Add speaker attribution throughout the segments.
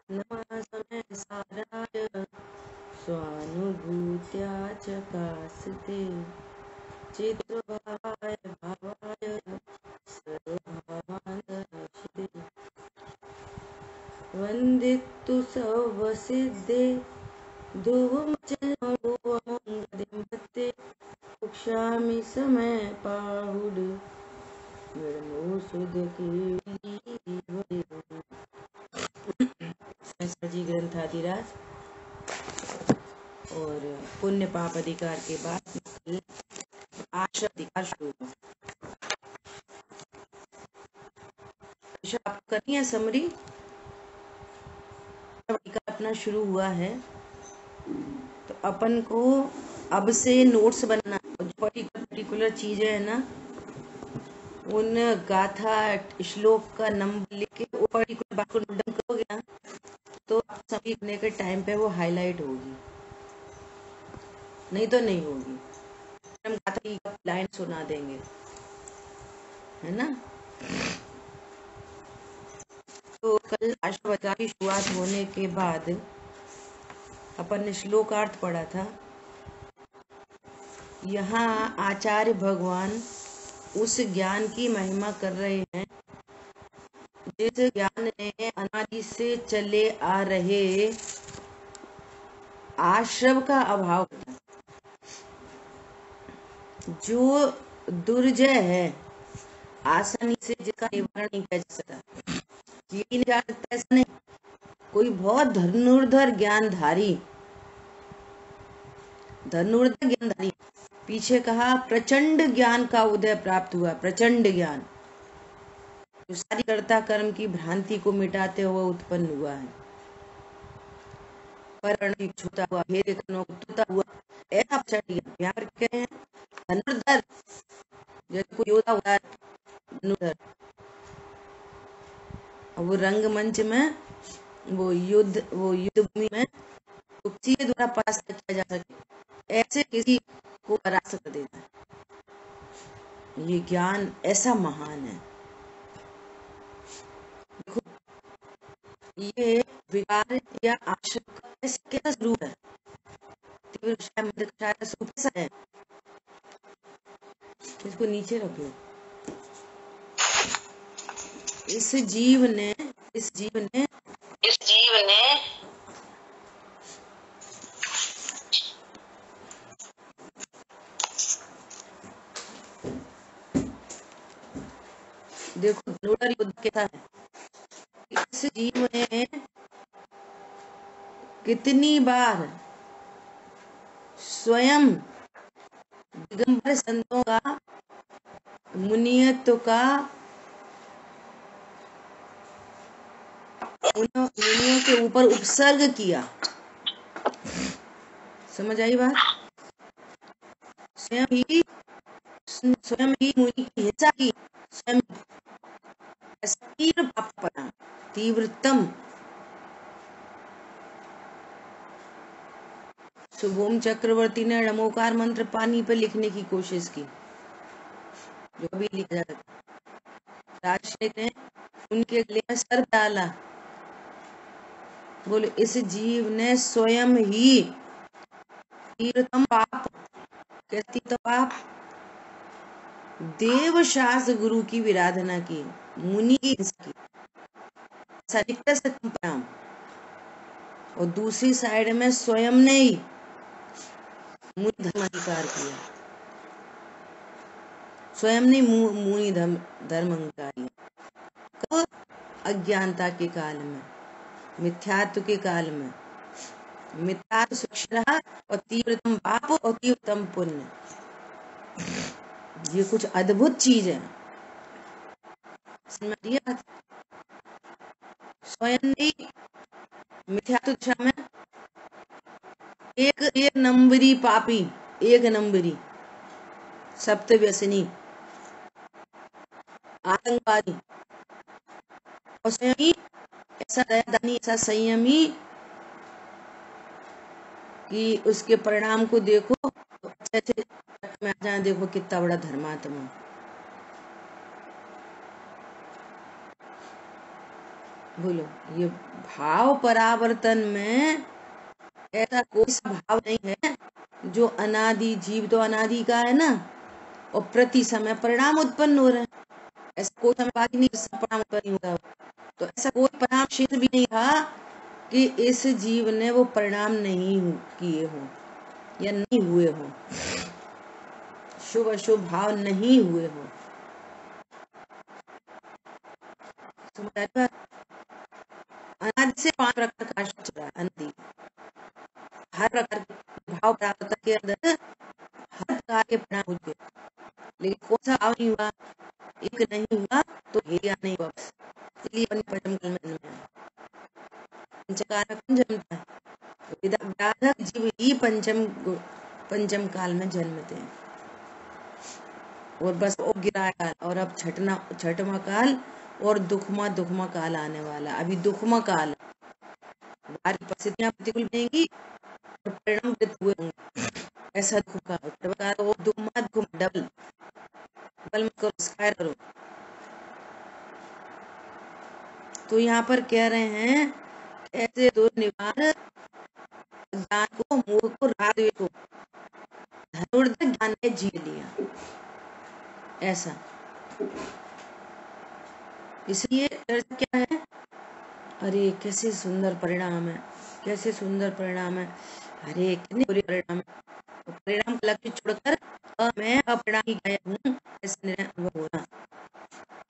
Speaker 1: नमः समय साराय स्वानुभूत्या चकास्ते चिद्भावाय भावाय सर्वभावान्तराशिते वन्दितु सर्वसिद्धे ध्रुवमचलमभुवमङ्गतिं भत्ते मोक्षामि समय पाहुड निर्मो सुधकीर्ति जी ग्रंथाधिराज और पुण्य पाप अधिकार के बाद आशा अधिकार शुरू हुआ। आप करनी है समरी। अधिकार अपना शुरू हुआ है तो अपन को अब से नोट्स बनना, पर्टिकुलर चीजें है ना, उन गाथा श्लोक का नंबर लिख के वो पर्टिकुलर बात को नोट डाउन करोगे ना तो समरी करने के टाइम पे वो हाईलाइट होगी, नहीं तो नहीं होगी। हम गाथा की लाइन सुना देंगे, है ना। तो कल अष्टवक्र की शुरुआत होने के बाद अपन ने श्लोकार्थ पढ़ा था। यहाँ आचार्य भगवान उस ज्ञान की महिमा कर रहे हैं जिस ज्ञान ने अनादि से चले आ रहे आश्रव का अभाव था, जो दुर्जय है, आसानी से जिसका निवारण नहीं किया जा सकता, ये नहीं जा सकता ऐसा नहीं। कोई बहुत धनुर्धर ज्ञानधारी, पीछे कहा प्रचंड ज्ञान का उदय प्राप्त हुआ, प्रचंड ज्ञान जो सारी कर्ता कर्म की भ्रांति को मिटाते हुए उत्पन्न हुआ है। पर छूता हुआ, भेद टूटा हुआ, ऐसा प्रचंड ज्ञान। यहाँ पर कह रहे हैं धनुर्धर, जैसे कोई योद्धा हुआ है धनुर्धर, वो रंगमंच में, वो युद्ध भूमि में किसी के द्वारा परास्त किया जा सके, ऐसे किसी को परास्त कर देता है। ये ज्ञान ऐसा महान है। देखो ये विकार या आशय का कैसा स्वरूप है, तीव्र कषाय, मध्य कषाय का स्वरूप कैसा है। इसको नीचे रख लो। इस जीव ने देखो धनुर्धर युद्ध कैसा है। इस जीव ने कितनी बार स्वयं दिगंबर संतों का, मुनियत्व का, मुनियों के ऊपर उपसर्ग किया। समझ आई बात। स्वयं ही मुनि की हिंसा की, स्वयं तीव्र पापना, तीव्रतम। शुभोम चक्रवर्ती ने नमोकार मंत्र पानी पे लिखने की कोशिश की, जो भी लिखा जा सकता। राजशेख ने उनके गले में सर डाला, बोले इस जीव ने स्वयं ही तीव्रतम पाप, कैसी तो पाप, देव शास्त्र गुरु की विराधना की, मुनि की हिंसा की, सरिक्तम, और दूसरी साइड में स्वयं ने ही मुनि धर्म अंगीकार किया, स्वयं ने मुनि धर्म अंगीकार किया। कब? अज्ञानता के काल में, मिथ्यात्व के काल में। मिथ्यात्व सुरक्षा और तीव्रतम पाप और तीव्रतम पुण्य, ये कुछ अद्भुत चीज है। स्वयं ने मिथ्यात्व दिशा में एक नंबरी पापी, एक नंबरी सप्त व्यसनी, आतंकवादी, और स्वयं ही ऐसा दयादानी, ऐसा संयमी कि उसके परिणाम को देखो तो अच्छे में आ जाए, देखो कितना बड़ा धर्मात्मा। बोलो, ये भाव परावर्तन में ऐसा कोई सा भाव नहीं है जो अनादि, जीव तो अनादि का है ना, और प्रति समय परिणाम उत्पन्न हो रहे हैं। ऐसा कोई समय बाकी नहीं जिससे परिणाम उत्पन्न नहीं होता। तो ऐसा कोई परिणाम क्षेत्र भी नहीं था कि इस जीव ने वो परिणाम नहीं किए हो या नहीं हुए हो, शुभ अशुभ भाव नहीं हुए हो। समझ आई बात? अनादि से 5 प्रकार का आश्रय चल रहा है। अनादि हर प्रकार के भाव प्राप्त के अंदर हर प्रकार के परिणाम हो गए, लेकिन कौन सा भाव नहीं हुआ, एक नहीं हुआ तो हेया नहीं हुआ। इसलिए पंचम काल में जन्मा है। पंचकाल में कौन जन्मता है? विराधक जीव ही पंचम काल में जन्मते हैं। और बस वो गिरा काल, और अब छठवां काल और दुखमा काल आने वाला। अभी दुखमा काल, हमारी परिस्थितियां प्रतिकूल बनेंगी और परिणाम हुए होंगे। ऐसा दुख का वो दुखमा डबल मत करो, स्क्वायर करो। तो यहाँ पर कह रहे हैं ऐसे दो निवार ज्ञान को, मोह को, राग को धनुर्धर ज्ञान ने जी लिया। ऐसा इसलिए क्या है, अरे कैसे सुंदर परिणाम है, कैसे सुंदर परिणाम है, अरे कितने बुरे परिणाम है। तो परिणाम का लक्ष्य छोड़कर मैं अपरिणामी गायब हूँ ऐसा निर्णय अनुभव होना।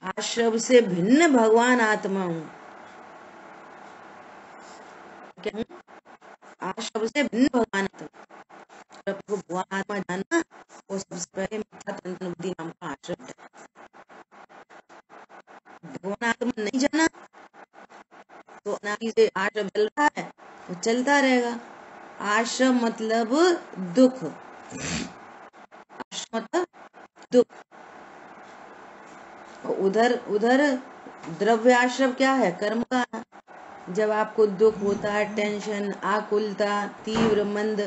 Speaker 1: आश्रम से भिन्न भगवान आत्मा हूँ। क्या हूँ? आश्रम से भिन्न भगवान आत्मा। को भगवान आत्मा जानना वो सबसे पहले मिथ्या तंत्र बुद्धि नाम का आश्रम है। भगवान आत्मा नहीं जाना तो अनादि से आश्रम चल रहा है, वो चलता रहेगा। आश्रम मतलब दुख, आश्रम मतलब दुख। उधर द्रव्य आश्रम क्या है? कर्म का। जब आपको दुख होता है, टेंशन, आकुलता, तीव्र मंद,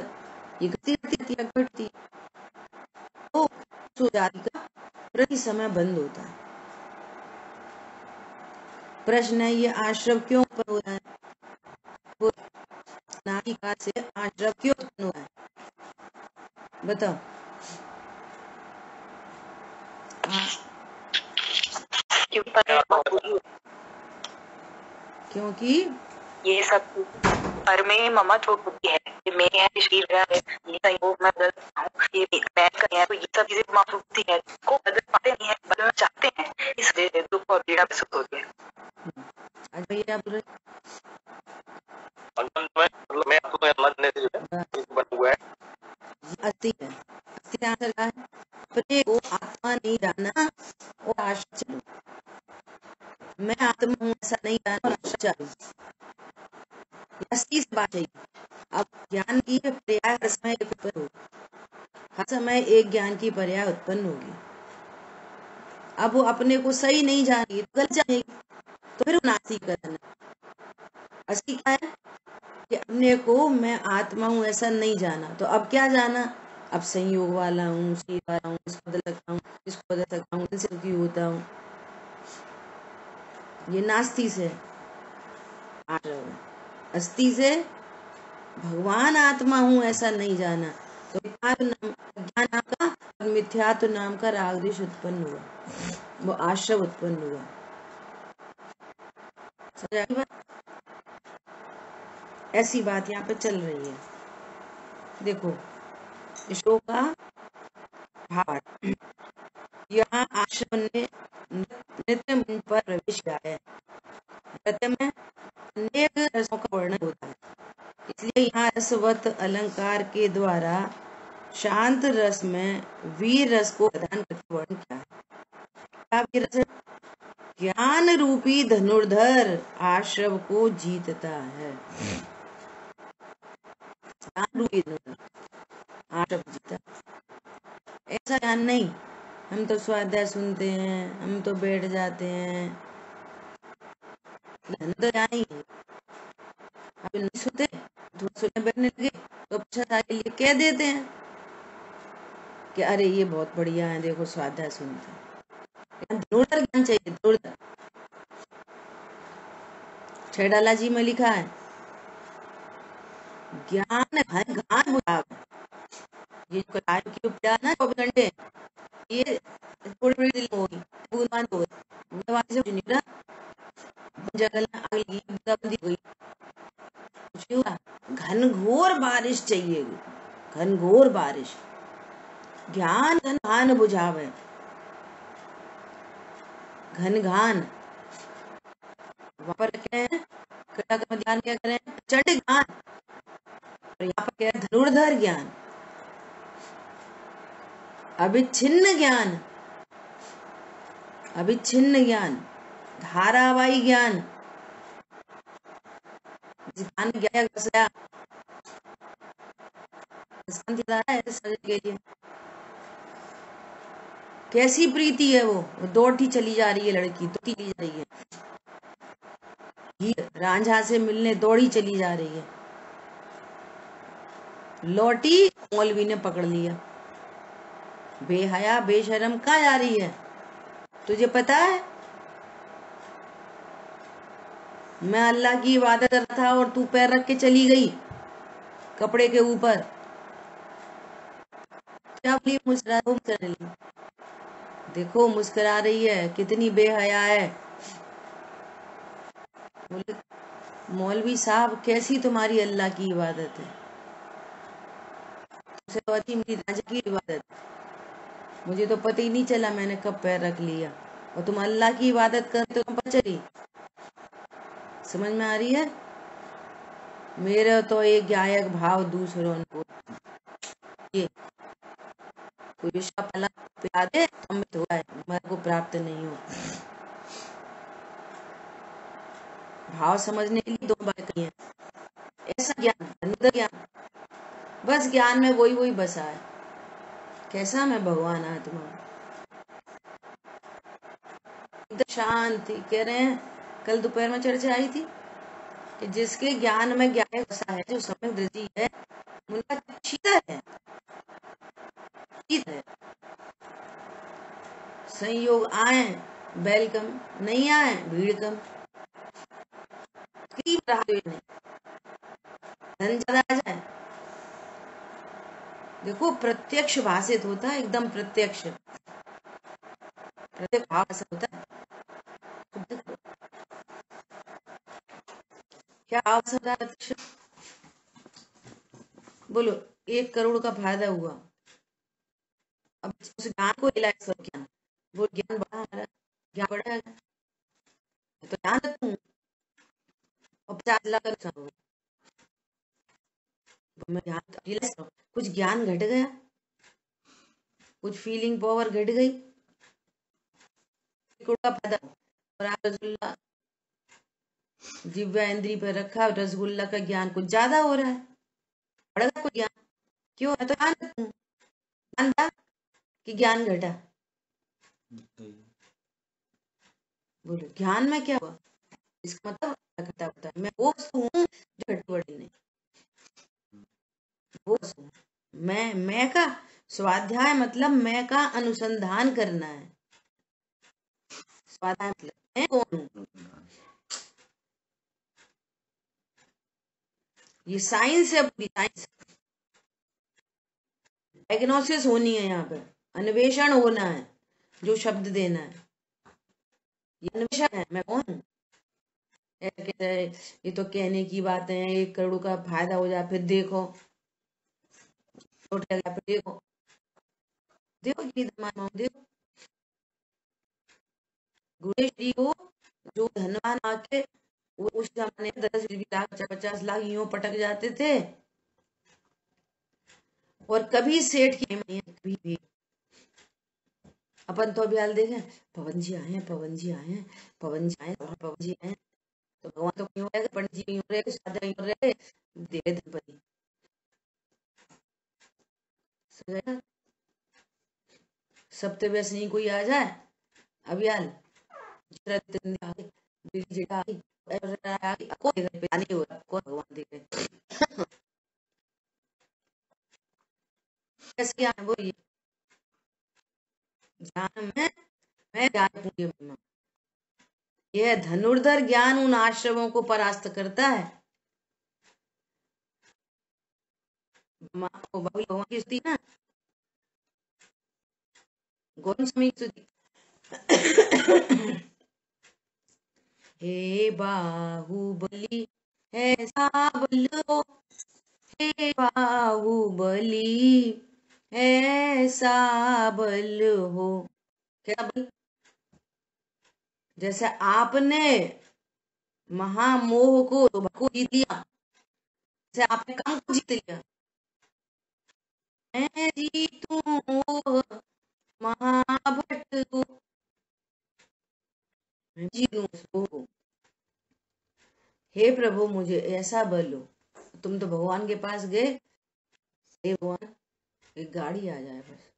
Speaker 1: ये घटती तो जाति का प्रति समय बंद होता है। प्रश्न है ये आश्रम क्यों उत्पन्न हो रहा है? अनादि काल से आश्रम क्यों उत्पन्न हो रहा है? बताओ। क्योंकि
Speaker 2: ये सब पर में ममत्व बुद्धि है, ये मैं है, शरीर है, ये संयोग मैं बदल हूँ, ये मैं कर है, तो ये सब चीजें ममत्व बुद्धि है को बदल पाते नहीं है, बदलना चाहते हैं, इसलिए दुख और पीड़ा महसूस होती है।
Speaker 1: आज भैया बोल रहे
Speaker 2: मैं आपको मन ने जो है बना हुआ है
Speaker 1: अस्थि है। अस्थि का आंसर क्या है? अपने को आत्मा नहीं जाना और आशा चलो। मैं आत्मा हूँ ऐसा नहीं जाना और आशा चलो। अस्थि से बात चाहिए। अब ज्ञान की पर्याय हर समय उत्पन्न होगी, हर समय एक ज्ञान की पर्याय उत्पन्न होगी। अब वो अपने को सही नहीं जानेगी तो गलत जानेगी, तो फिर नास्तिक करना। अस्थि क्या है कि अपने को मैं आत्मा हूँ ऐसा नहीं जाना, तो अब क्या जाना? अब संयोग वाला हूँ, शरीर वाला हूँ, इसको बदल सकता हूँ, इसको बदल सकता हूँ, इनसे दुखी होता हूँ। ये नास्ति से। अस्थि से भगवान आत्मा हूँ ऐसा नहीं जाना, तो अज्ञान नाम का और मिथ्यात्व नाम का राग द्वेष उत्पन्न हुआ, वो आश्रम उत्पन्न हुआ। समझ आई बात? ऐसी बात यहाँ पे चल रही है। देखो श्लोक का भाव, यहाँ आश्रम ने नृत्य मंच पर प्रवेश किया है। नृत्य में अनेक रसों का वर्णन होता है, इसलिए यहाँ रसवत अलंकार के द्वारा शांत रस में वीर रस को प्रदान करके वर्णन किया है। वीर रस ज्ञान रूपी धनुर्धर आश्रम को जीतता है। ज्ञान रूपी धनुर्धर आश्रम जीता। ऐसा ज्ञान नहीं, हम तो स्वाध्याय सुनते हैं, हम तो बैठ जाते हैं, तो ज्ञान ही है। आप नहीं सुनते, थोड़ा सुनने बैठने लगे तो अच्छा लिए कह देते हैं कि अरे ये बहुत बढ़िया है, देखो स्वाध्याय सुनते हैं। धनुर्धर ज्ञान चाहिए, धनुर्धर। छैडाला जी में लिखा है, ज्ञान घन घान बुझावे। ये जो कलायु की उपजा ना 24 घंटे, ये थोड़ी थोड़ी दिल होगी, बूंद हो गई, वहां से कुछ नहीं रहा, जंगल में आग लगी, बूंदाबांदी हुई, कुछ नहीं हुआ। घनघोर बारिश चाहिए, घनघोर बारिश। ज्ञान घन घान बुझावे, घन घान वहां पर क्या है, कला का ध्यान क्या करें, प्रचंड ज्ञान, और यहाँ पर क्या है, धनुर्धर ज्ञान, अविच्छिन्न ज्ञान, अविच्छिन्न ज्ञान, धारावाही ज्ञान, ज्ञान गया घसया है सज के लिए। कैसी प्रीति है वो दौड़ती चली जा रही है, लड़की दौड़ती चली जा रही है, हीर रांझा से मिलने दौड़ी चली जा रही है, लौटी मौलवी ने पकड़ लिया। बेहया बेशरम कहाँ जा रही है, तुझे पता है मैं अल्लाह की इबादत कर रहा था और तू पैर रख के चली गई कपड़े के ऊपर। क्या बोली, मुस्कुरा रही, देखो मुस्कुरा रही है, कितनी बेहया है। बोले मौलवी साहब कैसी तुम्हारी अल्लाह की इबादत है, तुमसे तो अच्छी मेरी राजा की इबादत, मुझे तो पता ही नहीं चला मैंने कब पैर रख लिया, और तुम अल्लाह की इबादत करते हो, तुम पता चली। समझ में आ रही है, मेरा तो एक गायक भाव दूसरों को, ये कोई विश्व फला पिला दे अमृत हुआ है, मर को प्राप्त नहीं हो। भाव समझने के लिए 2 बार कही है, ऐसा ज्ञान, अंदर ज्ञान, बस ज्ञान में वही वही बसा है, कैसा मैं भगवान आत्मा, एकदम शांति। कह रहे हैं कल दोपहर में चर्चा आई थी कि जिसके ज्ञान में ज्ञान बसा है, जो सम्यक दृष्टि है, उनका शीतल है, शीत है। संयोग आए वेलकम, नहीं आए भीड़ कम, नहीं धन ज्यादा आ जाए, देखो प्रत्यक्ष भाषित होता है, एकदम प्रत्यक्ष, प्रत्यक्ष भाव होता है। क्या आवश्यक है प्रत्यक्ष, बोलो 1 करोड़ का फायदा हुआ, अब उस ज्ञान को रियलाइज कर, ज्ञान वो ज्ञान बढ़ा, हमारा ज्ञान बढ़ेगा तो ध्यान रखूं, और 50 लाख का नुकसान होगा, मैं ध्यान रियलाइज करूं, कुछ ज्ञान घट गया, कुछ फीलिंग पावर घट गई, का फायदा, और आप रसगुल्ला दिव्या इंद्री पर रखा, रसगुल्ला का ज्ञान कुछ ज्यादा हो रहा है, बढ़ गया कुछ ज्ञान, क्यों है तो ध्यान रखूं, ज्ञान कि ज्ञान घटा, बोलो ज्ञान में क्या हुआ, इसका मतलब घटा होता है, मैं वो वस्तु हूँ जो घटी बढ़ी नहीं, वो वस्तु, मैं का स्वाध्याय मतलब मैं का अनुसंधान करना है, स्वाध्याय मतलब मैं कौन हूँ, ये साइंस है, पूरी साइंस, डायग्नोसिस होनी है, यहाँ पे अन्वेषण होना है, जो शब्द देना है ये अन्वेषण है, मैं कौन हूँ। कहते हैं ये तो कहने की बातें हैं, 1 करोड़ का फायदा हो जाए, फिर देखो फिर देखो देखो ये देखो गुणेश जी को, जो धनवान आके वो उस जमाने में 10-20 लाख 50 लाख यूं पटक जाते थे, और कभी सेठ की नहीं, कभी भी। अपन तो अभी हाल देखे, पवन जी आए हैं, पवन जी आए हैं, पवन जी आए, पवन जी आए, तो भगवान तो क्यों रहेगा, पंडित जी क्यों रहे, साधा क्यों रहे, देवे धनपति सब तो वैसे नहीं, कोई आ जाए अभी हाल कौन भगवान देखे कैसे ज्ञान, वो ये ज्ञान में मैं ज्ञान पूरी महिमा, यह धनुर्धर ज्ञान उन आश्रमों को परास्त करता है। भगवान की स्तुति ना, गौतम स्वामी की स्तुति। हे बाहुबली ऐसा बल हो, हे बाहुबली ऐसा बल हो। क्या बल? जैसे आपने महामोह को जीत लिया, जैसे आपने काम को जीत लिया। मैं जीतूं मोह महाभट को, मैं जीतूं उसको। हे प्रभु मुझे ऐसा बल हो। तुम तो भगवान के पास गए, हे भगवान एक गाड़ी आ जाए बस,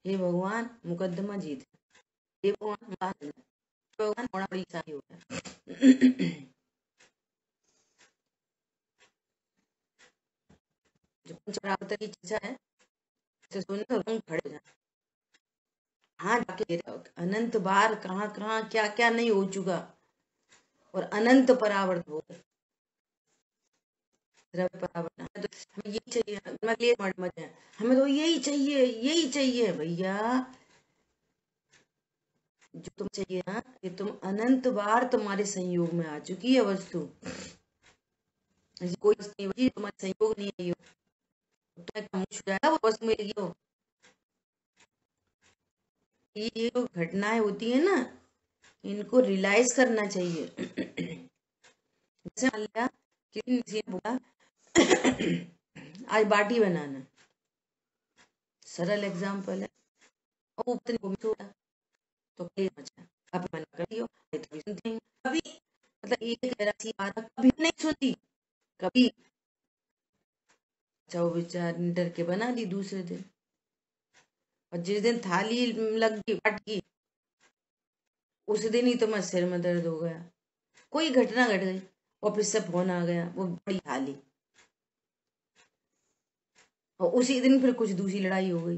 Speaker 1: हे भगवान मुकदमा जीत, हे भगवान भगवान बड़ा बड़ी शादी हो गया। जो पंचरावत की चर्चा है तो सुने तो रंग खड़े हो जाए। हाँ जाके अनंत बार कहाँ कहाँ क्या क्या नहीं हो चुका, और अनंत परावर्त हो गए। परावर्त तो हमें यही चाहिए, हमें तो यही चाहिए भैया। जो तुम चाहिए ना, ये तुम अनंत बार तुम्हारे संयोग में आ चुकी है वस्तु। कोई वस्तु नहीं तुम्हारे संयोग नहीं आई हो, तुम्हें जाएगा वो वस्तु मिल गई हो। ये जो घटनाएं होती है ना, इनको रियलाइज करना चाहिए। जैसे मान लिया किसी ने बोला आज बाटी बनाना, सरल एग्जाम्पल है, और उतनी तो अब मन कर दियो, कभी मतलब एक ऐसी बात कभी नहीं सुनती, कभी अच्छा वो बेचार डर के बना दी दूसरे दिन, और जिस दिन थाली लग गई फट गई, उस दिन ही तो मैं सिर में दर्द हो गया। कोई घटना घट गई, ऑफिस से फोन आ गया, वो बड़ी थाली, और उसी दिन फिर कुछ दूसरी लड़ाई हो गई।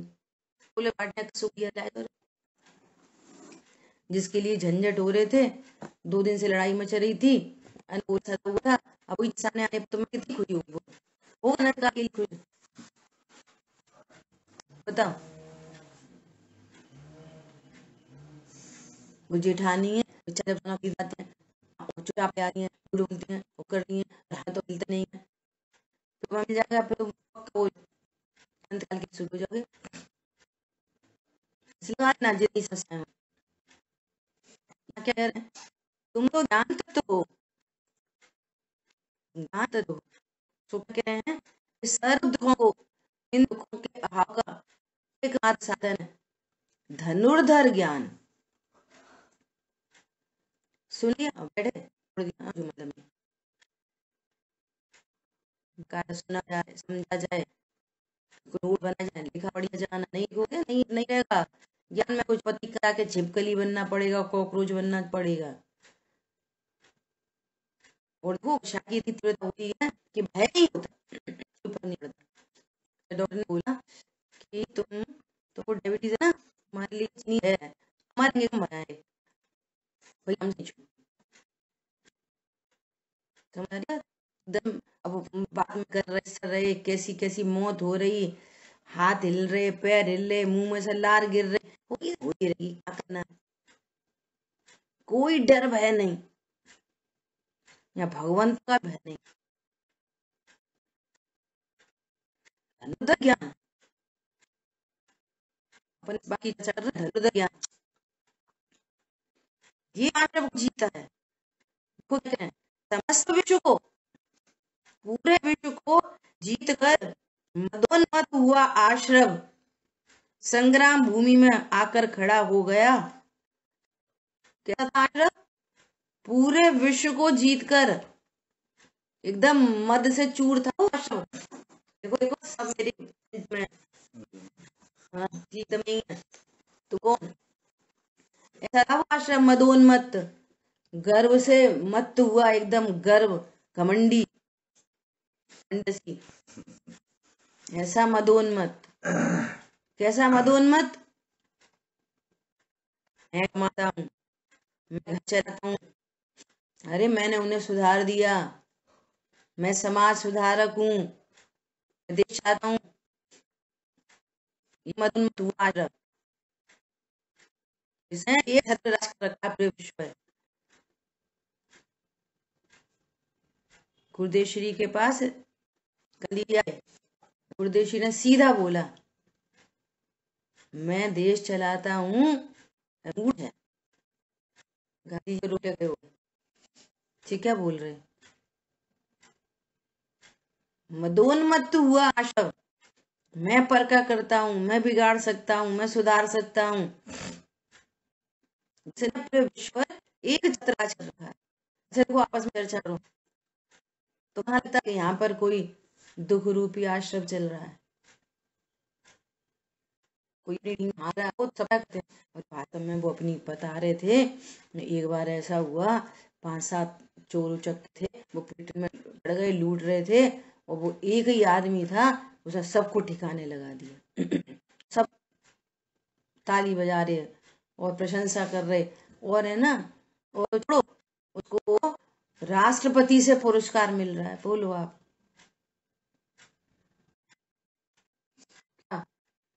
Speaker 1: बोले बांटने का सुख किया जाए तो, जिसके लिए झंझट हो रहे थे, 2 दिन से लड़ाई मच रही थी, था, अब वही सामने आने तो मैं कितनी खुशी हुई वो ना के लिए खुश। बताओ, वो जेठानी है बेचारे बना की जाते हैं, चुपचाप आ रही है, बोलती हैं, वो कर रही है, तो मिलते नहीं है, तो मिल जाएगा फिर वो अंतकाल के शुरू हो जाओगे। इसलिए ना जितनी समस्या क्या कह रहे हैं, तुम तो ज्ञान तत्व हो, ज्ञान तत्व हो, तो कह रहे हैं सर्व दुखों को, इन दुखों के अभाव का एकमात्र साधन है धनुर्धर ज्ञान। सुन लिया, बैठे जो मतलब सुना जाए, समझा जाए, नोट बना जाए, लिखा पढ़िया जाना नहीं हो गया, नहीं रहेगा ज्ञान में। कुछ पति करा के छिपकली बनना पड़ेगा, कॉकरोच बनना पड़ेगा। और वो शाकी की तीव्रता होती है कि भय नहीं होता, नहीं पड़ता। डॉक्टर ने बोला कि तुमको डायबिटीज है ना, हमारे लिए चीनी है, हमारे लिए बनाए भाई, हम नहीं छू, समझ रहे एकदम। अब बात में कर रहे कैसी कैसी मौत हो रही, हाथ हिल रहे, पैर हिल रहे, मुंह में से लार गिर रहे, होती रही, क्या करना, कोई डर भय नहीं, या भगवंत का भय नहीं, धनुर्धर ज्ञान। अपन बाकी चल रहे धनुर्धर ज्ञान, ये आश्रम को जीता है। खुद कहें समस्त विश्व को, पूरे विश्व को जीत कर मदोन्मत हुआ आश्रम संग्राम भूमि में आकर खड़ा हो गया। क्या था आश्रम? पूरे विश्व को जीतकर एकदम मद से चूर था वो आश्रम। देखो देखो सब मेरे में जीत में है, तो कौन ऐसा था वो आश्रम? मदोन्मत, गर्व से मत हुआ, एकदम गर्व, घमंडी, ऐसा मदोन्मत। कैसा मदोन्मत? मैं कमाता हूँ, मैं घर चलाता हूँ, अरे मैंने उन्हें सुधार दिया, मैं समाज सुधारक हूँ, मैं देश चाहता हूँ। ये मदोन्मत्त हुआ आश्रम, इसने एक छत्र राष्ट्र रखा पूरे विश्व में। गुरुदेव श्री के पास गांधी आए, गुरुदेव श्री ने सीधा बोला, मैं देश चलाता हूँ, मूड है। गांधी जी रोके गए, ठीक क्या बोल रहे? मदोन्मत्त हुआ आशव, मैं परका करता हूँ, मैं बिगाड़ सकता हूँ, मैं सुधार सकता हूँ। पूरे विश्व एक छत्र राज कर रखा है। देखो आपस में चर्चा करो तो कहाँ लगता है कि यहाँ पर कोई दुख रूपी आश्रम चल रहा है, कोई टीम आ रहा है, वो सब करते हैं। और वास्तव में वो अपनी बता रहे थे, एक बार ऐसा हुआ, 5-7 चोर उचक थे, वो पेट में पड़ गए, लूट रहे थे, और वो एक ही आदमी था, उसने सबको ठिकाने लगा दिया। सब ताली बजा रहे और प्रशंसा कर रहे, और है ना, और छोड़ो, उसको राष्ट्रपति से पुरस्कार मिल रहा है। बोलो आप,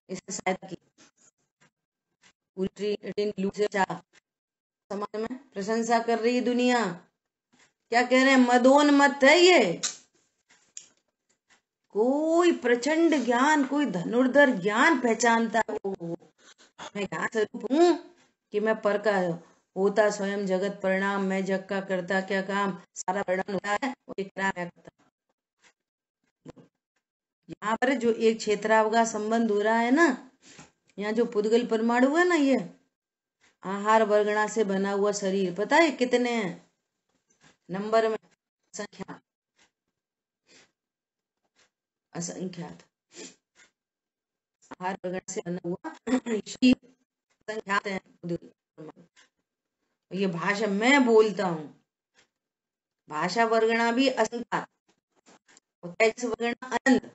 Speaker 1: इससे सहायता की उल्टी समाज में प्रशंसा कर रही दुनिया। क्या कह रहे हैं? मदोन्मत्त है ये, कोई प्रचंड ज्ञान, कोई धनुर्धर ज्ञान पहचानता है मैं ज्ञान स्वरूप हूं कि मैं पर का होता स्वयं जगत परिणाम, मैं जग का करता क्या काम, सारा परिणाम होता है वो एक मैं करता। यहाँ पर जो एक क्षेत्रावकाश संबंध हो रहा है ना, यहाँ जो पुद्गल परमाणु है ना, ये आहार वर्गणा से बना हुआ शरीर, पता है कितने हैं नंबर में? संख्या असंख्यात। आहार वर्गणा से बना हुआ शरीर संख्यात है। ये भाषा मैं बोलता हूँ, भाषा वर्गणा भी असंख्यात, और तेजस वर्गणा अनंत।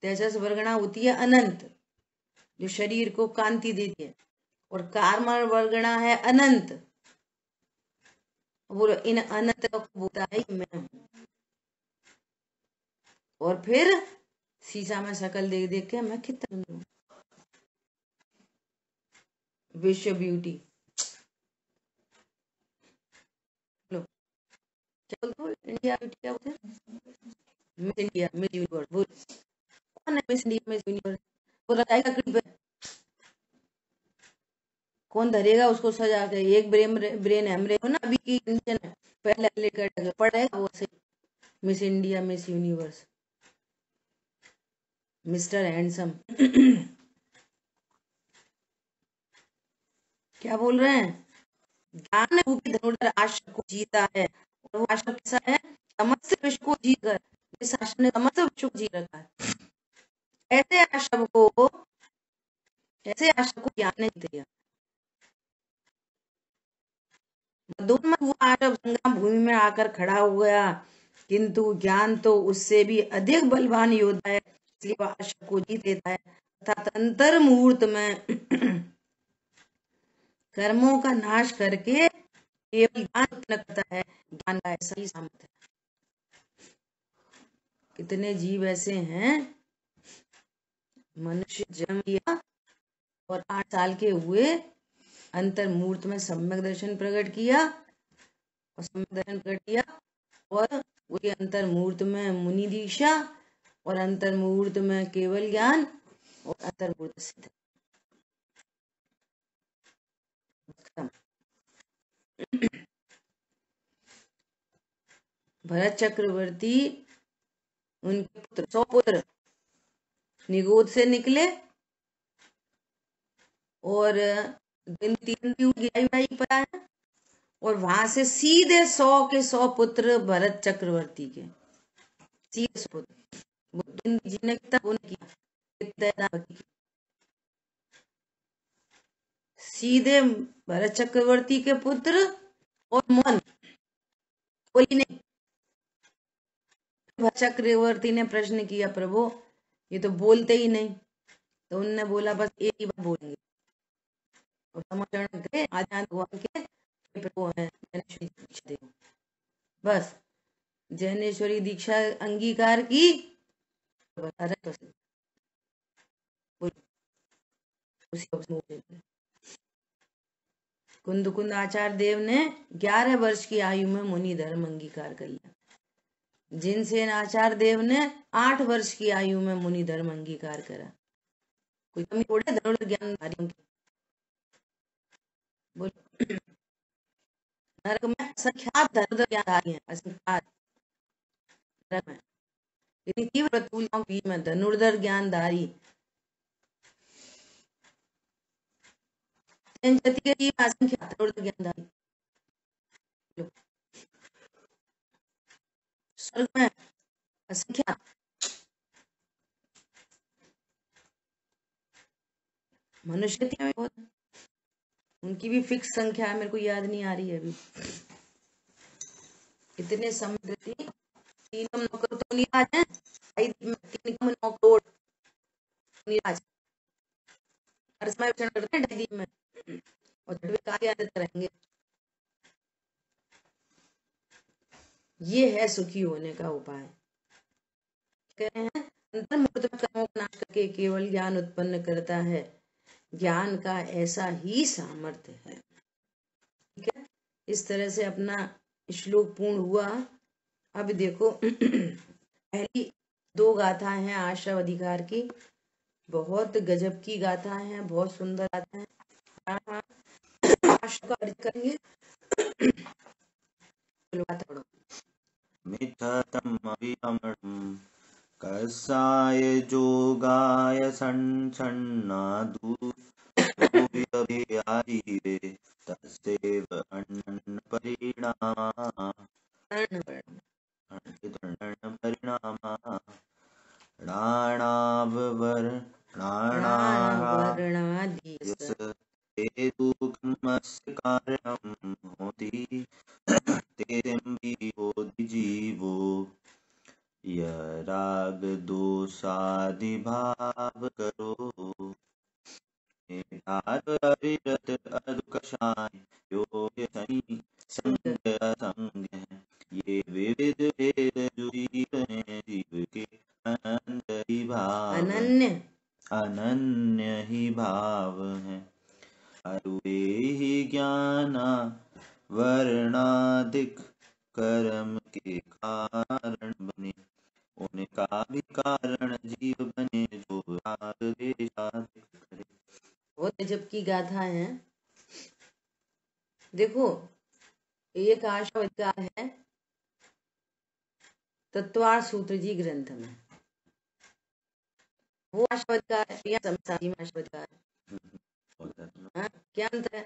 Speaker 1: तेजस वर्गणा होती है अनंत, जो शरीर को कांति देती है, और कार्म वर्गणा है अनंत। बोलो, इन अनंत को बोलता है मैं हूं। और फिर शीशा में शकल देख देख के मैं कितना सुंदर हूं, विश्व ब्यूटी। लो, क्या बोलते हो? इंडिया ब्यूटी क्या बोलते हैं? Miss India, miss universe. बोल, कौन है मिस इंडिया, मिस यूनिवर्स? वो लगाएगा क्लिप पे, कौन धरेगा उसको सजा के? एक ब्रेन है हो ना, अभी की कंडीशन है, पहले लेकर पढ़ेगा वो से miss India, miss universe, mister handsome. क्या बोल रहे हैं? ज्ञान रूपी धनुर्धर आश्रम को जीता है, और वो आश्रम कैसा है? समस्त विश्व को जीत कर, इस आश्रम ने समस्त विश्व को जीत रखा है। ऐसे आश्रम को ज्ञान ने जीत लिया। मदोन्मत्त हुआ आश्रम संग्राम भूमि में आकर खड़ा हो गया, किंतु ज्ञान तो उससे भी अधिक बलवान योद्धा है, इसलिए वह आश्रम को जीत लेता है, अर्थात अंतर मुहूर्त में कर्मों का नाश करके केवल ज्ञान उत्पन्न करता है। ज्ञान का ऐसा ही सामर्थ्य है। कितने जीव ऐसे हैं, मनुष्य जन्म लिया और 8 साल के हुए, अंतर मुहूर्त में सम्यक दर्शन प्रकट किया, और सम्यक दर्शन प्रकट किया, और उसके अंतर मुहूर्त में मुनि दीक्षा, और अंतर मुहूर्त में केवल ज्ञान, और अंतर मुहूर्त सिद्ध। भरत चक्रवर्ती, उनके पुत्र 100 पुत्र निगोद से निकले, और 3 गिराई पता है, और वहां से सीधे 100 के 100 पुत्र भरत चक्रवर्ती के, सीधे पुत्र जिन्हें किया, सीधे भरत चक्रवर्ती के पुत्र, और मौन, कोई नहीं। भरत चक्रवर्ती ने प्रश्न किया, प्रभु ये तो बोलते ही नहीं। तो उनने बोला, बस एक ही बात बोलेंगे, और समर्पण करे आध्यात्म भगवान के प्रभु हैं ज्ञानेश्वरी दीक्षा दे। बस ज्ञानेश्वरी दीक्षा अंगीकार की तो बता रहे तो सही। बोलो, उसी को समूह देते हैं। कुंद कुंद आचार्य देव ने 11 वर्ष की आयु में मुनि धर्म अंगीकार कर लिया। जिनसेन आचार्य देव ने 8 वर्ष की आयु में मुनि धर्म अंगीकार करा। कोई कमी थोड़े धनुर्धर ज्ञानधारियों की। बोलो, नरक में असंख्यात धनुर्धर ज्ञानधारी हैं, असंख्यात नरक में। इतनी तीव्र प्रतिकूलताओं के बीच में धनुर्धर ज्ञानधारी जति के जीव असंख्यात धनुर्धर ज्ञानधारी। स्वर्ग में असंख्यात मनुष्य में बहुत, उनकी भी फिक्स संख्या है, मेरे को याद नहीं आ रही है अभी। इतने समुद्र थी, 3 नौकर तो नीराज है, 3 9 करोड़ नीराज हर समय विचरण करते हैं द्वीप में और जब कार्य आते रहेंगे। ये है सुखी होने का उपाय। कह रहे हैं अंतर्मुक्त कर्मों का नाश करके केवल ज्ञान उत्पन्न करता है। ज्ञान का ऐसा ही सामर्थ्य है। ठीक है, इस तरह से अपना श्लोक पूर्ण हुआ। अब देखो पहली 2 गाथा हैं आश्रव अधिकार की, बहुत गजब की गाथा है, बहुत सुंदर गाथा है। आश्रव का अर्थ करेंगे। चलो गाथा पढ़ो।
Speaker 3: मिथतमभिरमणं कसाय जोगाय सन्नादुर्विभियारिवे तस्यैव परिणामा प्राणावर्णादीयस हेतुकमस्य कारणं होति जीवो राग दोषादिभाव करो अविरत अदुकषाय योग संग ये विविध भेद जीव हैं जीव के अनन्य ही भाव है अरुए ही ज्ञाना वर्णादिक कर्म के कारण बने उनका भी कारण जीव बने जो राग द्वेषादि करे।
Speaker 1: बहुत गजब की गाथा है। देखो, एक आशावधिकार है तत्वार्थ सूत्र जी ग्रंथ में, वो आशावधिकार है या समसारी में आशावधिकार है। हाँ, क्या अंतर है?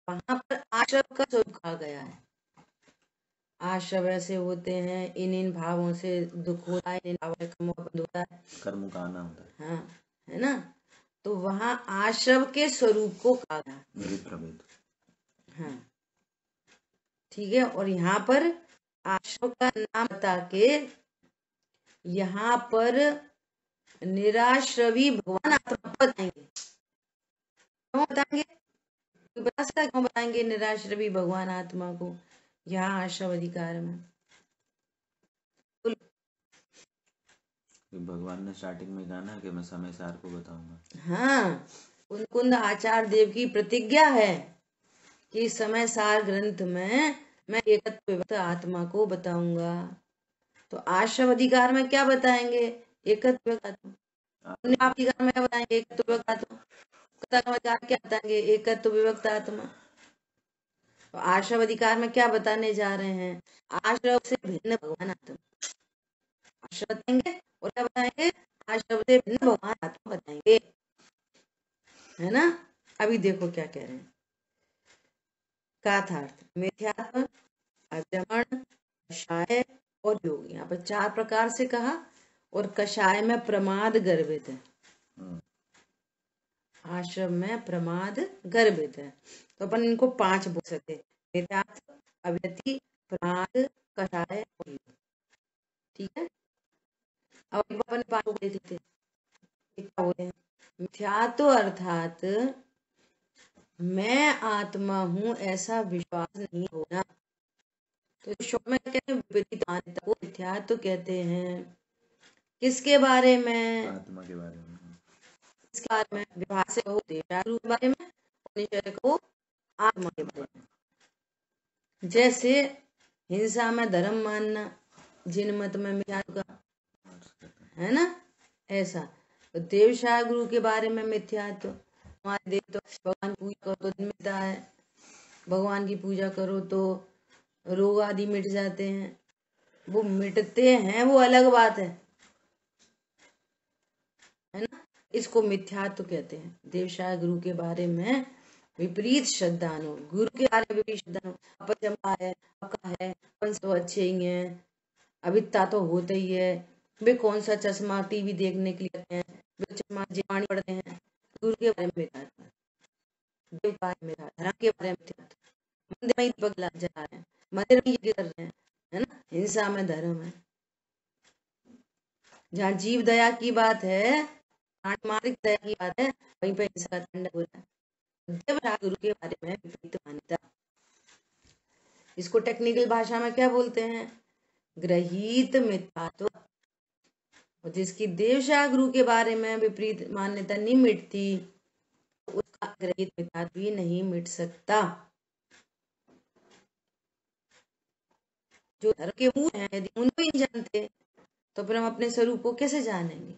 Speaker 1: वहां पर आशव का स्वरूप कहा गया है। आशव ऐसे होते हैं, इन भावों से दुख होता है, इन भावों से कर्मों का बंध होता है,
Speaker 3: कर्म का आना होता है।
Speaker 1: हाँ, है ना। तो वहां आशव के स्वरूप को कहा गया। हाँ, ठीक है। और यहाँ पर आशव का नाम बता के यहाँ पर निराश्रवी भगवान आत्मा बताएंगे। क्यों बताएंगे? बता सकता क्यों बताएंगे निराश्रवी भगवान आत्मा को यहाँ आश्रव अधिकार में?
Speaker 3: भगवान ने स्टार्टिंग में कहा ना कि मैं समय सार को बताऊंगा।
Speaker 1: हाँ, कुंद आचार्य देव की प्रतिज्ञा है कि समय सार ग्रंथ में मैं एकत्व विभक्त आत्मा को बताऊंगा। तो आश्रव अधिकार में क्या बताएंगे? एकत्व विभक्त आत्मा। अधिकार में क्या बताएंगे? एकत्व विभक्त आत्मा। क्या बताएंगे? एकत्व विभक्त आत्मा। तो आश्रव अधिकार में क्या बताने जा रहे हैं? आश्रव से भिन्न भगवान आत्मा आश्रव बताएंगे। और क्या बताएंगे? आश्रव से भिन्न भगवान आत्मा बताएंगे, है ना। अभी देखो क्या कह रहे हैं। काथार्थ मिथ्यात्म, अभ्रमण, कषाय और योग। यहाँ पर 4 प्रकार से कहा। और कषाय में प्रमाद गर्भित है, आश्रम में प्रमाद गर्भित है। तो अपन इनको 5 बोल सकते हैं, मिथ्यात्व, अव्यति, प्रमाद, कषाय और योग। ठीक है। अब अपन 5 को देख लेते हैं। क्या बोलते हैं? मिथ्यात्व अर्थात मैं आत्मा हूँ ऐसा विश्वास नहीं होना। तो श्लोक में कहते हैं विपरीत मान्यता को मिथ्यात्व कहते हैं। किसके बारे में?
Speaker 3: आत्मा के बारे में।
Speaker 1: किसके बारे में? विभाग से कहो देवशास्त्र के बारे में, उपनिषद को आत्मा के बारे में। जैसे हिंसा में धर्म मानना, जिन मत में मिथ्यात्व का है ना, ऐसा। तो देवशाह गुरु के बारे में मिथ्यात्व, हमारे देव तो भगवान की पूजा करो तो दिन मिटता है, भगवान की पूजा करो तो रोग आदि मिट जाते हैं। वो मिटते हैं वो अलग बात है ना। इसको मिथ्यात्व कहते हैं। देवशाह गुरु के बारे में विपरीत श्रद्धानु, गुरु के बारे में विपरीत श्रद्धानु, अपन चंपा है, पक्का है, अपन तो अच्छे ही हैं, अविद्या तो होते ही है, वे कौन सा चश्मा टीवी देखने के लिए हैं, वे चश्मा जीवाणी पढ़ते हैं। गुरु के बारे में मिथ्यात्व, देव के बारे में मिथ्यात्व, धर्म के बारे में मिथ्यात्व, मंदिर में दीपक जला रहे हैं, मंदिर में यज्ञ कर रहे हैं, है ना, हिंसा में धर्म है। जहाँ जीव दया की बात है, प्राणमार्ग दया की बात है, वहीं पे हिंसा का तांडव हो रहा है। देवशाह गुरु के बारे में विपरीत मान्यता, इसको टेक्निकल भाषा में क्या बोलते हैं? ग्रहीत मिथ्यात्व। और जिसकी देवशाह गुरु के बारे में विपरीत मान्यता नहीं मिटती, उसका ग्रहित मिथ्यात्व भी नहीं मिट सकता। जो धर्म के मूल हैं, यदि उनको ही नहीं जानते तो फिर हम अपने स्वरूप को कैसे जानेंगे?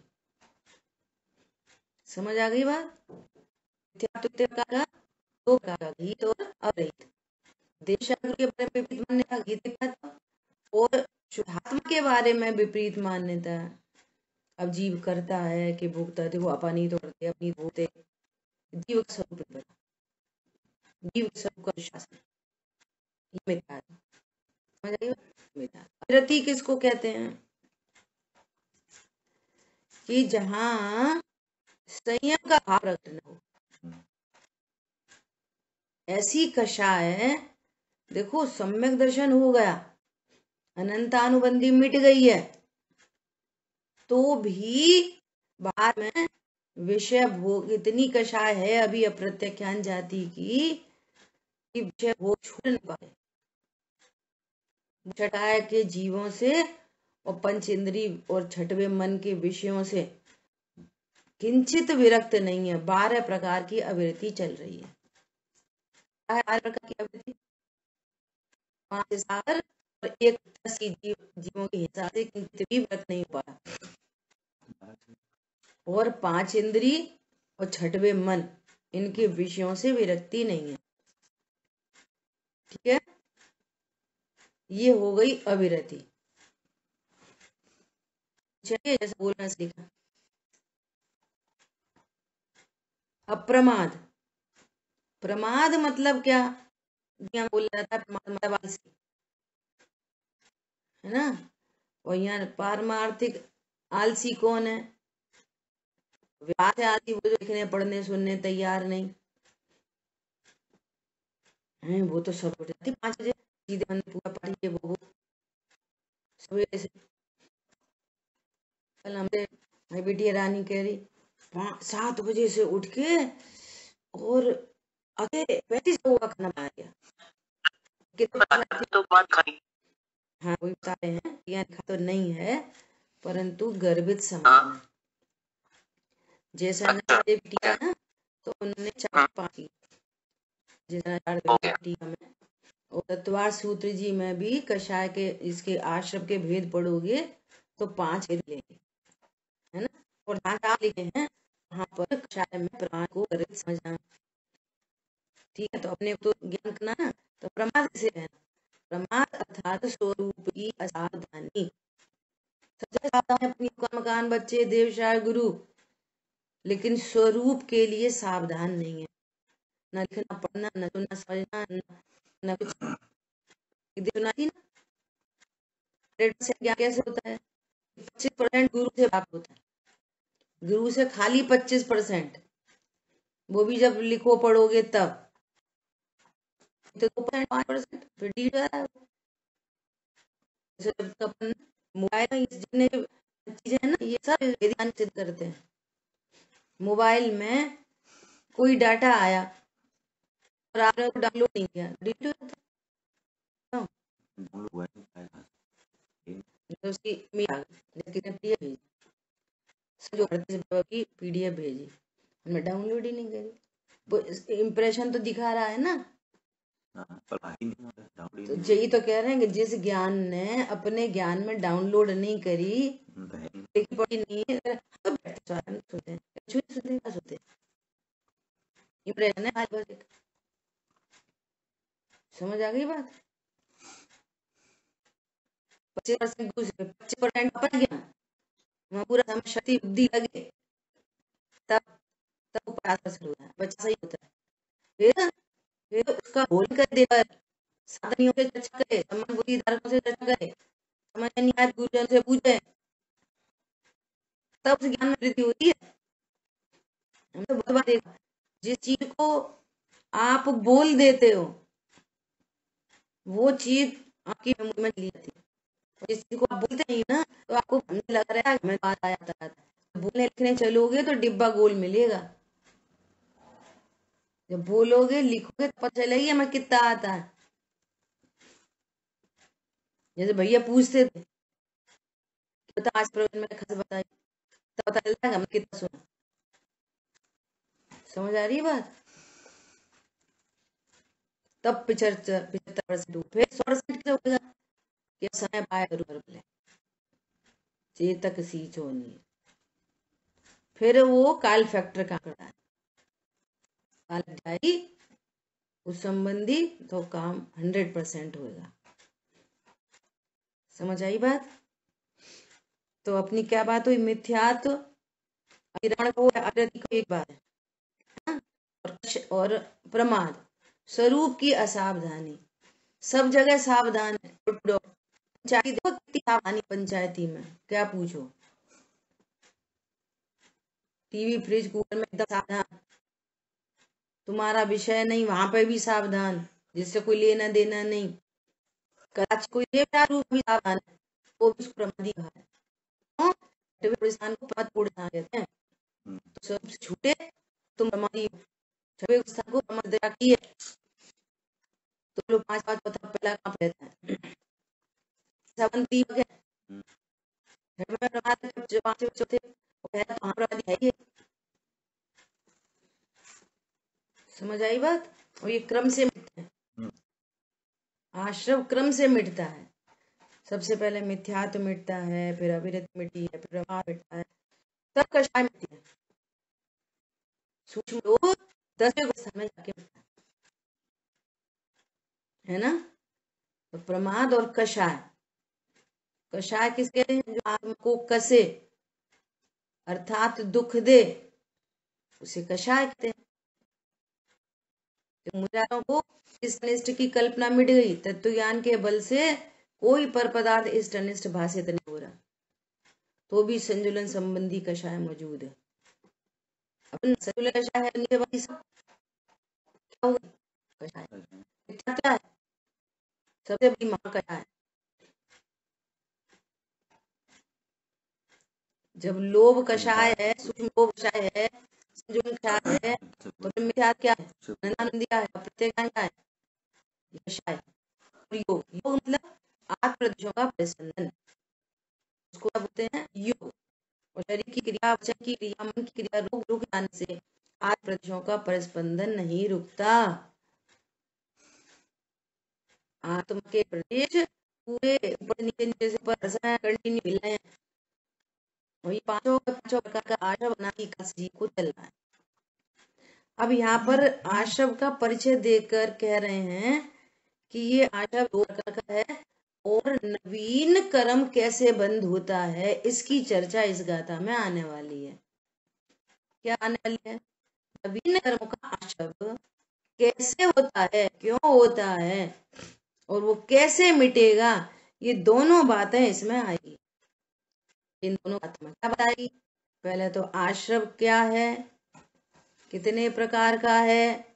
Speaker 1: समझ आ गई बात? मिथ्यात्व का दो प्रकार का, गीत और अग्रहित। देवशाह गुरु के बारे में विपरीत मान्यता गीत मिथ्यात्व, और शुद्धात्मा के बारे में विपरीत मान्यता। अब जीव करता है कि भोगता, देखो अपन ही तो करते, अपनी भोगते, जीव का स्वरूप बना, जीव के स्वरूप का विश्वास है, ये मिथ्यात्व। समझ आइए? मिथ्यात्व। अविरति किसको कहते हैं? कि जहां संयम का भाव प्रकट न हो, ऐसी कषाय। देखो सम्यक दर्शन हो गया, अनंतानुबंधी मिट गई है, तो भी बाहर में विषय भोग इतनी कषाय है अभी अप्रत्याख्यान जाति की, कि विषय भोग छूट नहीं पाए। छटाए के जीवों से और पंच इंद्री और छठवे मन के विषयों से किंचित विरक्त नहीं है। 12 प्रकार की अविरति चल रही है। 12 प्रकार की अविरति, 5 सागर और 1 जीवों के हिसाब से किंचित भी विरक्त नहीं हो पाया, और 5 इंद्री और छठवे मन, इनके विषयों से विरक्ति नहीं है। ठीक है, ये हो गई अविरति। चलिए जैसे बोलना सीखा। अप्रमाद, प्रमाद मतलब क्या? बोल रहा था प्रमाद मतलब आलसी, है ना। और यहाँ पारमार्थिक आलसी कौन है? बात है आलसी, वो जो लिखने पढ़ने सुनने तैयार नहीं है, वो तो सब उठ जाती 5 बजे, सीधे मन पूजा पाठ ये वो सवेरे से। कल हमारे भाई बेटी रानी कह रही 7 बजे से उठ के और आगे 35 लोगों का खाना बनाया गया।
Speaker 2: तो बात खाई।
Speaker 1: हाँ वही बता रहे हैं, यहाँ लिखा तो नहीं है, परंतु गर्भित समझना। जैसा टीका ना, तो उन्होंने 4-5 की, जैसा टीका में, और तत्वार सूत्र जी में भी कषाय के इसके आश्रम के भेद पढ़ोगे तो 5 भेद लेंगे, है ना। और जहाँ लिखे हैं वहां पर कषाय में प्रमाण को गर्भित समझना। ठीक है, तो अपने तो ज्ञान करना ना, तो प्रमाद से रहना। प्रमाद अर्थात स्वरूप की असावधानी। सबसे सावधान है अपनी मकान बच्चे देवशाह गुरु, लेकिन स्वरूप के लिए सावधान नहीं है। न लिखना पढ़ना, न सुनना समझना, न कुछ सुना ही ना। ज्ञान कैसे होता है? 25% गुरु से प्राप्त होता है, गुरु से खाली 25%, वो भी जब लिखो पढ़ोगे तब, तो 5% फिर डी जाता है। मोबाइल जितने चीजें हैं ना, ये सब वेदांत सिद्ध करते हैं। मोबाइल में कोई डाटा आया, और आपने उसको डाउनलोड नहीं किया, डिलीट हो जाता है।
Speaker 3: डाउनलोड हुआ नहीं पाएगा।
Speaker 1: तो उसकी मेल आ गई, किसने पीडीएफ भेजी, जो की पीडीएफ भेजी, मैं डाउनलोड ही नहीं करी। वो इम्प्रेशन तो दिखा रहा है ना।
Speaker 3: पर भाई नहीं हो रहा, डाउनलोड ही
Speaker 1: तो
Speaker 3: नहीं
Speaker 1: यही तो कह रहे हैं कि जिस ज्ञान ने अपने ज्ञान में डाउनलोड नहीं करी,
Speaker 3: होता है।
Speaker 1: लिखी पढ़ी नहीं है, तो बैठते सोते हैं, कुछ भी सुनते क्या सोते, इम्प्रेशन है आज बस एक। समझ आ गई बात। 25% 25% अपन ज्ञान, वहाँ पूरा समझ शक्ति बुद्धि लगे, तब तब वो 50% होता है, 50 ही होता है। फिर उसका बोल कर देकर साधनियों से चर्चा करे, सम्मान बुद्धि धारकों से चर्चा करे, समझ नहीं आए गुरुजन से पूछे, तब उस ज्ञान में वृद्धि होती है। हम तो बहुत बार देखा, जिस चीज को आप बोल देते हो वो चीज आपकी मेमोरी में ली जाती है। जिस चीज को आप बोलते नहीं ना, तो आपको लग रहा है मैं बात आया था, बोलने लिखने चलोगे तो डिब्बा गोल मिलेगा, जब बोलोगे लिखोगे तो पता चलेगी हमें कितना आता है। जैसे भैया पूछते थे बता आज प्रवचन में खस बताई, तब पता चलता है हमें कितना सुना। समझ आ रही है बात। तब 75% फिर 100% से होगा कि समय पाए बोले चेतक सी चोनी। फिर वो काल फैक्टर का आंकड़ा है, काल जाएगी उस संबंधी तो काम 100% होगा। समझ आई बात। तो अपनी क्या बात हुई, मिथ्यात्व अहिरण को आकृति को एक बात है, और प्रमाद स्वरूप की असावधानी, सब जगह सावधान है। पंचायती देखो कितनी सावधानी पंचायती में, क्या पूछो, टीवी फ्रिज कूलर में एकदम सावधान, तुम्हारा विषय नहीं वहां पर भी सावधान, जिससे कोई लेना देना नहीं। कराची कोई रूप भी सावधान है, वो भी उसको प्रमादी कहा है। को प्रमाद कहते हैं। तो सबसे छूटे तुम प्रमादी हो, छठवें स्थान को प्रमाद की है, तो लोग 5-5 पता पहला कहाँ रहता है, सावंती है छठवें प्रमाद, पांचवें चौथे है तो वहां प्रमादी है ही। समझ आई बात। और ये क्रम से मिटता है, आश्रम क्रम से मिटता है। सबसे पहले मिथ्यात्व मिटता है, फिर अविरत मिटती है, फिर प्रमाद मिटता है, तब कषाय मिटती है। सूक्ष्म लोग 10वें अवस्था में जाके मिटता है ना। तो प्रमाद और कषाय, कषाय किसके हैं, जो आत्मा को कसे अर्थात दुख दे, उसे कषाय कहते हैं। तो मुरारों को इस अनिष्ट की कल्पना मिट गई, तत्व ज्ञान के बल से कोई पर पदार्थ इष्ट अनिष्ट भाषित नहीं हो रहा, तो भी संजुलन संबंधी कषाय मौजूद है। अपन संजुलन कषाय है, नीचे वाली सब क्या होगा, कषाय क्या है, सबसे बड़ी मां कषाय है। जब लोभ कषाय है, सूक्ष्म लोभ कषाय है, संजुलन कषाय है, तो मिथ्यात्व क्या है, नंदानंदी क्या है, प्रत्येक क्या है, कषाय। योग, योग मतलब आठ प्रदेशों का परिस्पंदन, उसको क्या बोलते हैं, योग। और शरीर की क्रिया, वचन की क्रिया, मन की क्रिया रुक जाने से आठ प्रदेशों का परिस्पंदन नहीं रुकता। आत्मा के प्रदेश पूरे ऊपर नीचे नीचे से ऊपर कंटिन्यू हिल रहे हैं, और ये पांचों प्रकार का आशव बनाती को चल रहा है। अब यहाँ पर आशव का परिचय देकर कह रहे हैं कि ये आशव दो प्रकार का है, और नवीन कर्म कैसे बंद होता है, इसकी चर्चा इस गाथा में आने वाली है। क्या आने वाली है, नवीन कर्म का आशव कैसे होता है, क्यों होता है, और वो कैसे मिटेगा, ये दोनों बातें इसमें आएगी। इन दोनों बातों में क्या बताएगी, पहले तो आश्रव क्या है, कितने प्रकार का है,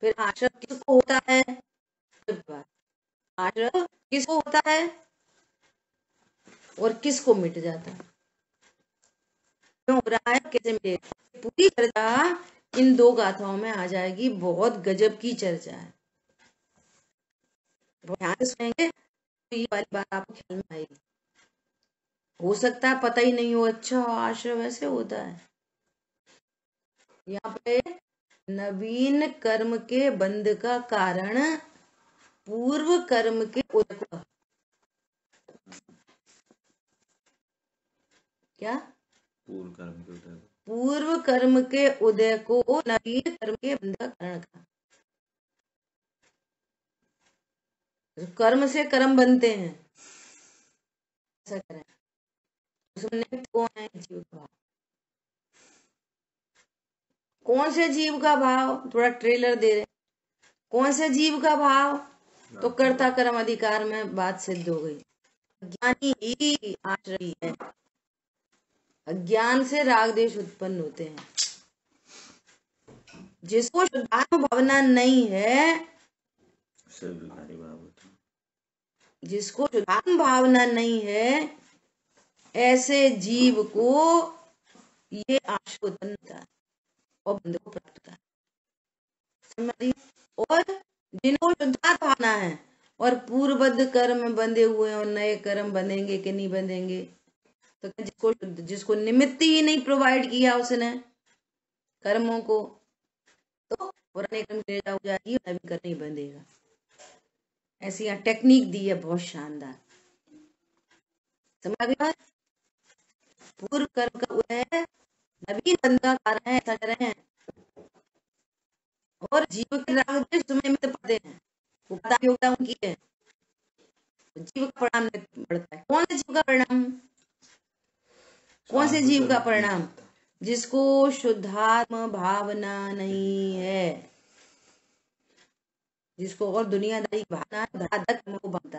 Speaker 1: फिर आश्रव किसको होता है, आश्रव किसको होता है और किसको मिट जाता है, क्यों हो रहा है, कैसे मिटेगा, पूरी चर्चा इन 2 गाथाओं में आ जाएगी। बहुत गजब की चर्चा है, बहुत ध्यान से सुनेंगे तो ये वाली बात आपको ख्याल में आएगी। हो सकता है पता ही नहीं हो, अच्छा आश्रम ऐसे होता है। यहाँ पे नवीन कर्म के बंध का कारण पूर्व कर्म के उदय को, क्या पूर्व कर्म के उदय को नवीन कर्म के बंध का कारण का। कर्म से कर्म बनते हैं, ऐसा करें। उसमें कौन है जीव का भाव, कौन से जीव का भाव, थोड़ा ट्रेलर दे रहे, कौन से जीव का भाव, तो कर्ता कर्म अधिकार में बात सिद्ध हो गई। ज्ञानी ही आश्रयी है, अज्ञान से राग देश उत्पन्न होते हैं। जिसको शुद्धात्म भावना नहीं है, जिसको शुद्धात्म भावना नहीं है, ऐसे जीव को ये आश्रय उत्पन्न होता है और बंध को प्राप्त होता है। और जिनको शुद्धात्म भावना है और पूर्वबद्ध कर्म बंधे हुए हैं और नए कर्म बंधेंगे कि नहीं बंधेंगे, तो जिसको निमित्त ही नहीं प्रोवाइड किया उसने कर्मों को, तो पुराने कर्म ले हो जाएगी, नवीन कर्म नहीं बंधेगा। ऐसी यहाँ टेक्निक दी है, बहुत शानदार, समझ गया। पूर्व कर्म का उदय नवीन बंध का कारण है, ऐसा कह रहे हैं। और जीव के राग द्वेष निमित्त पड़ते हैं, वो पता योग्यता उनकी है, जीव का परिणाम बढ़ता है। कौन से जीव का परिणाम, कौन से जीव का परिणाम, जिसको शुद्धात्म भावना नहीं है, जिसको और दुनियादारी भावना धड़ाधड़ को बनता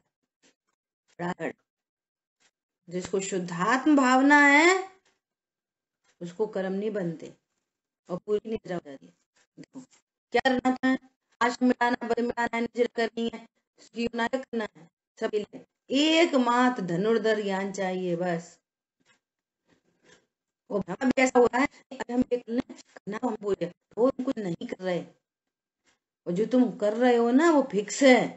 Speaker 1: है। जिसको शुद्धात्म भावना है उसको कर्म नहीं बनते और पूरी निद्रा हो जाती है। देखो क्या करना था, आज मिटाना बल मिटाना है, निद्रा करनी है, जीवना करना है, सभी लिए एकमात्र धनुर्धर ज्ञान चाहिए बस। और हमें भी ऐसा होता है हम करना, हम बोले वो कुछ नहीं कर रहे, और जो तुम कर रहे हो ना वो फिक्स है,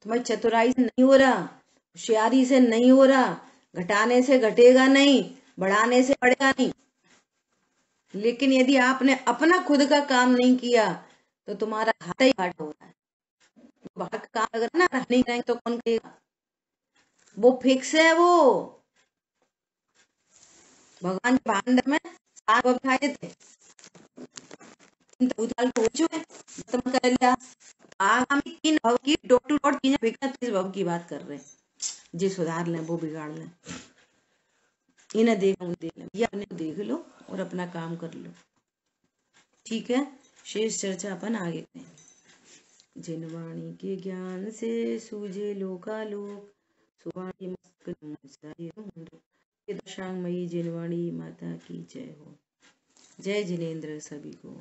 Speaker 1: तुम्हारी चतुराई से नहीं हो रहा, होशियारी से नहीं हो रहा, घटाने से घटेगा नहीं, बढ़ाने से बढ़ेगा नहीं। लेकिन यदि आपने अपना खुद का काम नहीं किया तो तुम्हारा घाटा ही घाटा हो रहा है। बाहर का काम अगर ना नहीं करेंगे तो कौन करेगा, वो फिक्स है। वो भगवान के भांडर में 7 भव खाए थे, हो चुके खत्म कर लिया, आगामी 3 भव की डॉट टू डॉट 3 भव की बात कर रहे हैं। जी सुधार लें, वो बिगाड़ लें, इन्हें देख लें, ये अपने देख लो और अपना काम कर लो, ठीक है। शेष चर्चा अपन आगे करें। जिनवाणी के ज्ञान से सूझे लोकालोक, सुवाणी दशांगमयी जिनवाणी माता की जय हो। जय जिनेन्द्र सभी को।